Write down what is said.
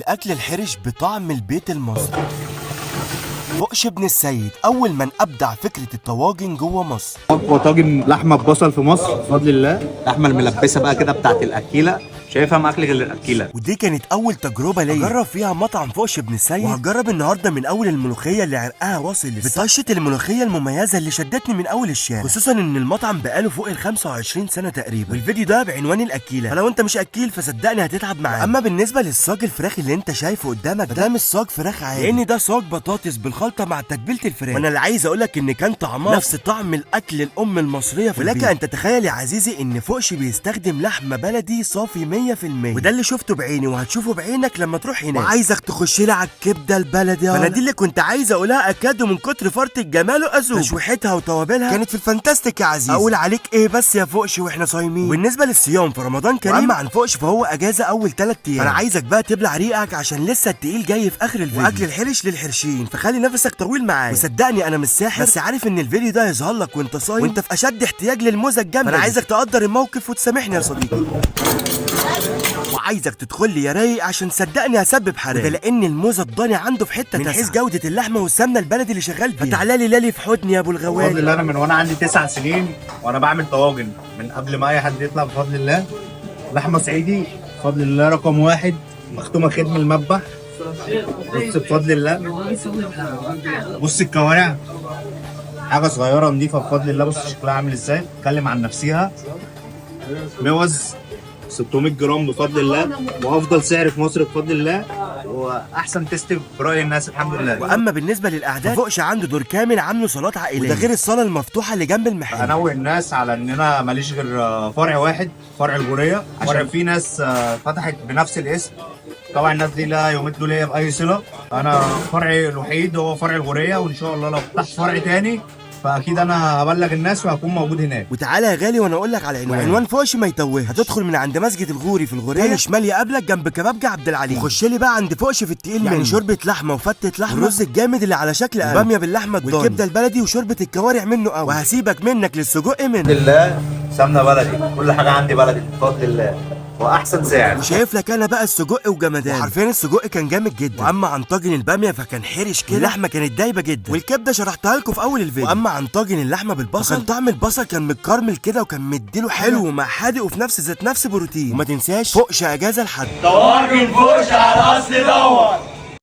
الأكل الحرش بطعم البيت المصري. فوقش بن السيد أول من أبدع فكرة الطواجن جوه مصر. أقوى طاجن لحمة ببصل في مصر بفضل الله. اللحمة الملبسة بقى كده بتاعت الأكيلة، مش هيفهم أكل غير الأكيلة. ودي كانت أول تجربة ليا أجرب فيها مطعم فوقش بن السيد، وهجرب النهاردة من أول الملوخية اللي عرقها واصل بطشة الملوخية المميزة اللي شدتني من أول الشارع، خصوصا إن المطعم بقاله فوق ال 25 سنة تقريبا. والفيديو ده بعنوان الأكيلة، فلو أنت مش أكيل فصدقني هتتعب معايا. أما بالنسبة للصاج الفراخ اللي أنت شايفه قدامك ده مش صاج فراخ عادي، لأن ده صاج بطاطس بالخلطة مع تتبيلة الفراخ. وانا اللي عايز اقولك ان كان طعمها نفس طعم الاكل الام المصريه في البيت. ولك ان تتخيل يا عزيزي ان فوقش بيستخدم لحمه بلدي صافي 100%، وده اللي شفته بعيني وهتشوفه بعينك لما تروح هناك. وعايزك تخش لي على الكبده البلدي، انا دي اللي كنت عايز اقولها اكاد من كتر فرط الجمال واذوق. تشويحتها وتوابلها كانت في الفانتاستيك يا عزيزي. اقول عليك ايه بس يا فوقش واحنا صايمين. وبالنسبه للصيام في رمضان كريم، واما عن فوقش فهو اجازه اول 3 ايام. انا عايزك بقى تبلع ريقك عشان لسه التقيل جاي في اخر الفيديو، واكل الحرش للحرشين، فخلي نفسك طويل معايا. وصدقني انا مش ساحر، بس عارف ان الفيديو ده هيظهر لك وانت صايم وانت في اشد احتياج للموزه الجامده. فانا عايزك تقدر الموقف وتسامحني يا صديقي، وعايزك تدخل لي يا رايق عشان صدقني هسبب حرام. وده لان الموزه الضاني عنده في حته من حيث جوده اللحمه والسمنه البلدي اللي شغال فيها. فتعالى لي لالي في حضني يا ابو الغوالي. بفضل الله انا من وانا عندي 9 سنين وانا بعمل طواجن من قبل ما اي حد يطلع بفضل الله. لحمه صعيدي بفضل الله رقم 1 مختومه خدم المذبح. بص بفضل الله، بص الكوارع حاجه صغيره نضيفه بفضل الله. بص شكلها عامل ازاي، اتكلم عن نفسها. موز 600 جرام بفضل الله، وافضل سعر في مصر بفضل الله، واحسن تيست براي الناس الحمد لله. واما بالنسبه للاعداد فوقش عنده دور كامل عامله صالات عائليه، وده غير الصاله المفتوحه اللي جنب المحل. انوه الناس على ان انا ماليش غير فرع واحد، فرع الغوريه، عشان في ناس فتحت بنفس الاسم. طبعا الناس دي لا يمدوا ليا باي صله. انا فرعي الوحيد هو فرع الغوريه، وان شاء الله لو فتحت فرع تاني فاكيد انا هبلغ الناس وهكون موجود هناك. وتعالى يا غالي وانا اقول لك على عنوان فوقش ما يتوهش. هتدخل من عند مسجد الغوري في الغوريه، تاني شمال يقابلك جنب كبابجي عبد العليم. وخش لي بقى عند فوقش في التقيل، يعني شوربه لحمه وفتة لحمه والرز الجامد اللي على شكل قلب، باميه باللحمه الضاني والكبده البلدي وشوربه الكوارع منه قوي. وهسيبك منك للسجق بفضل الله سمنه بلدي، كل حاجه عندي بلدي بفضل الله واحسن سعر. وشايف لك انا بقى السجق وجمدان، وحرفيا السجق كان جامد جدا. واما عن طاجن الباميه فكان حرش كده، اللحمه كانت دايبه جدا، والكبده شرحتها لكم في اول الفيديو. واما عن طاجن اللحمه بالبصل كان طعم البصل كان متكرمل كده، وكان مديله حلو ومع حادق وفي نفس ذات نفس بروتين. وما تنساش فوقش اجازه لحد طواجن فوقش على اصل دور.